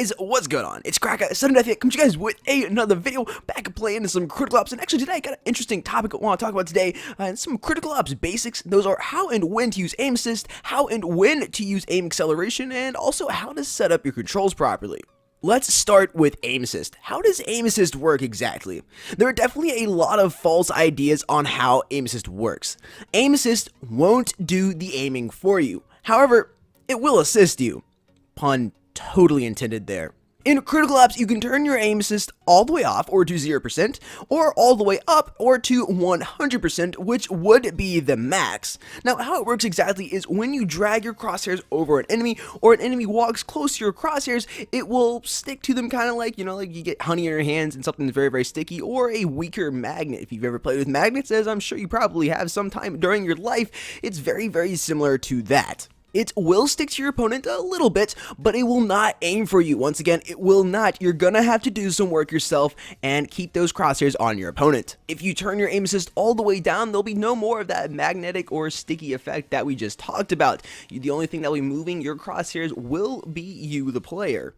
guys, what's going on? It's Cracker, Sudden Death here, come to you guys with another video, back playing some Critical Ops, and actually today I got an interesting topic I want to talk about today, and some Critical Ops basics. Those are how and when to use aim assist, how and when to use aim acceleration, and also how to set up your controls properly. Let's start with aim assist. How does aim assist work exactly? There are definitely a lot of false ideas on how aim assist works. Aim assist won't do the aiming for you. However, it will assist you. Pun totally intended there. In Critical Ops, you can turn your aim assist all the way off or to 0%, or all the way up or to 100%, which would be the max. Now, how it works exactly is when you drag your crosshairs over an enemy, or an enemy walks close to your crosshairs, it will stick to them kind of like, like you get honey in your hands and something that's very, very sticky, or a weaker magnet. If you've ever played with magnets, as I'm sure you probably have sometime during your life, it's very, very similar to that. It will stick to your opponent a little bit, but it will not aim for you. Once again, it will not. You're gonna have to do some work yourself and keep those crosshairs on your opponent. If you turn your aim assist all the way down, there'll be no more of that magnetic or sticky effect that we just talked about. The only thing that will be moving your crosshairs will be you, the player.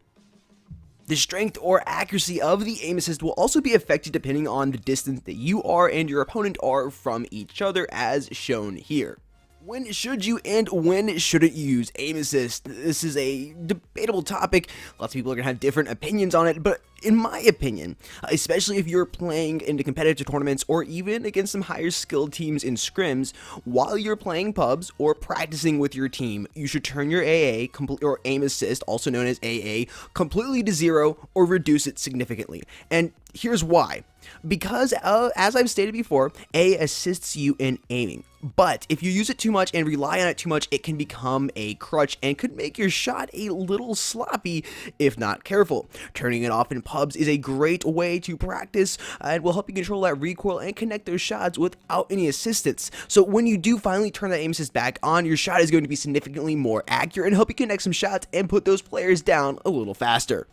The strength or accuracy of the aim assist will also be affected depending on the distance that you are and your opponent are from each other, as shown here. When should you and when shouldn't you use aim assist? This is a debatable topic. Lots of people are going to have different opinions on it, but in my opinion, especially if you're playing into competitive tournaments or even against some higher skilled teams in scrims, while you're playing pubs or practicing with your team, you should turn your AA or aim assist, also known as AA, completely to 0 or reduce it significantly. And here's why. Because, as I've stated before, A assists you in aiming. But if you use it too much and rely on it too much, it can become a crutch and could make your shot a little sloppy if not careful. Turning it off in pubs is a great way to practice and will help you control that recoil and connect those shots without any assistance. So when you do finally turn that aim assist back on, your shot is going to be significantly more accurate and help you connect some shots and put those players down a little faster.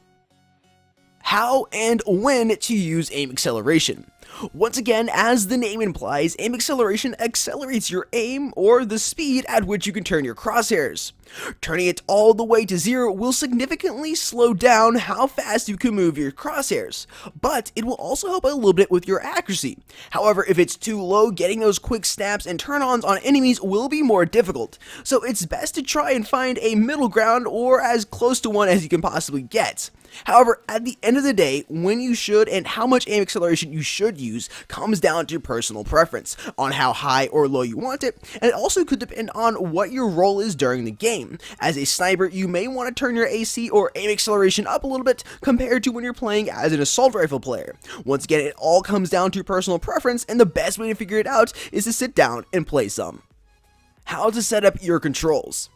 How and when to use aim acceleration. Once again, as the name implies, aim acceleration accelerates your aim or the speed at which you can turn your crosshairs. Turning it all the way to 0 will significantly slow down how fast you can move your crosshairs, but it will also help a little bit with your accuracy. However, if it's too low, getting those quick snaps and turn-ons on enemies will be more difficult, so it's best to try and find a middle ground or as close to one as you can possibly get. However, at the end of the day, when you should and how much aim acceleration you should use comes down to personal preference on how high or low you want it, and it also could depend on what your role is during the game. As a sniper, you may want to turn your AC or aim acceleration up a little bit compared to when you're playing as an assault rifle player. Once again, it all comes down to personal preference, and the best way to figure it out is to sit down and play some. How to set up your controls.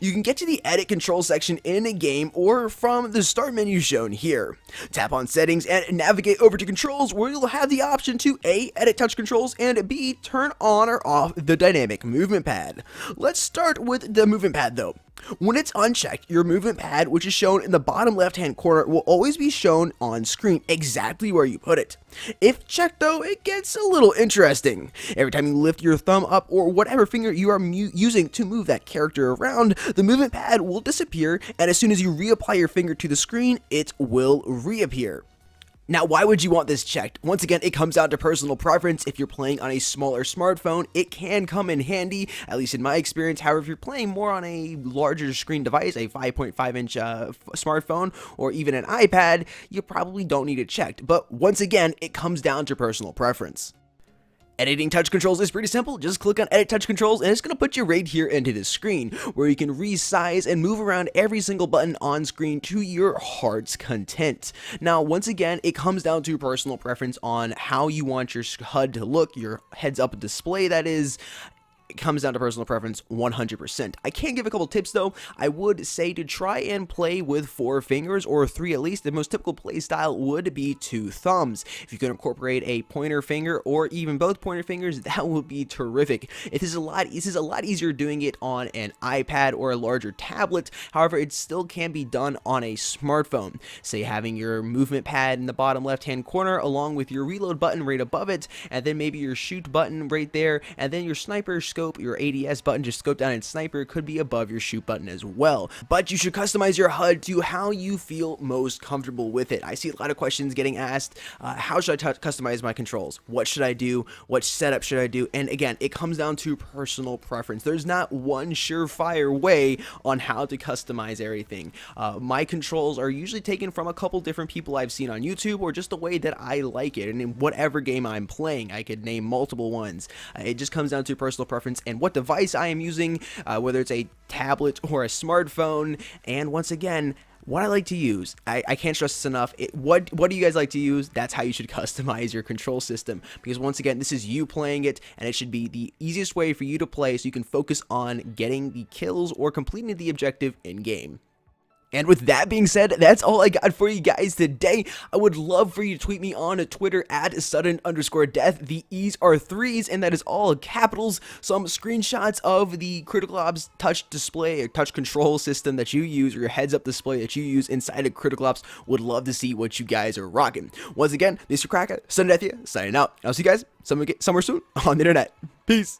You can get to the edit control section in a game or from the start menu shown here. Tap on settings and navigate over to controls, where you'll have the option to A, edit touch controls, and B, turn on or off the dynamic movement pad. Let's start with the movement pad though. When it's unchecked, your movement pad, which is shown in the bottom left hand corner, will always be shown on screen exactly where you put it. If checked though, it gets a little interesting. Every time you lift your thumb up or whatever finger you are using to move that character around, the movement pad will disappear, and as soon as you reapply your finger to the screen, it will reappear. Now, why would you want this checked? Once again, it comes down to personal preference. If you're playing on a smaller smartphone, it can come in handy, at least in my experience. However, if you're playing more on a larger screen device, a 5.5-inch smartphone, or even an iPad, you probably don't need it checked. But once again, it comes down to personal preference. Editing touch controls is pretty simple. Just click on edit touch controls and it's going to put you right here into the screen, where you can resize and move around every single button on screen to your heart's content. Now, once again, it comes down to personal preference on how you want your HUD to look, your heads up display that is. It comes down to personal preference 100%. I can give a couple tips though. I would say to try and play with 4 fingers or 3 at least. The most typical play style would be 2 thumbs. If you can incorporate a pointer finger or even both pointer fingers, that would be terrific. This is a lot easier doing it on an iPad or a larger tablet. However, it still can be done on a smartphone. Say having your movement pad in the bottom left hand corner along with your reload button right above it, and then maybe your shoot button right there, and then your sniper scope scope, your ADS button to scope down and sniper could be above your shoot button as well. But you should customize your HUD to how you feel most comfortable with it. I see a lot of questions getting asked, how should I customize my controls? What should I do? What setup should I do? And again, it comes down to personal preference. There's not one surefire way on how to customize everything. My controls are usually taken from a couple different people I've seen on YouTube, or just the way that I like it. And in whatever game I'm playing, I could name multiple ones. It just comes down to personal preference and what device I am using, whether it's a tablet or a smartphone. And once again, what I like to use, I can't stress this enough. What do you guys like to use? That's how you should customize your control system, because once again, this is you playing it, and it should be the easiest way for you to play so you can focus on getting the kills or completing the objective in game. And with that being said, that's all I got for you guys today. I would love for you to tweet me on Twitter at sudden_death. The E's are 3s, and that is all capitals. Some screenshots of the Critical Ops touch display or touch control system that you use, or your heads-up display that you use inside of Critical Ops. Would love to see what you guys are rocking. Once again, Mr. Cracker, Sudden Death here, signing out. I'll see you guys somewhere soon on the internet. Peace.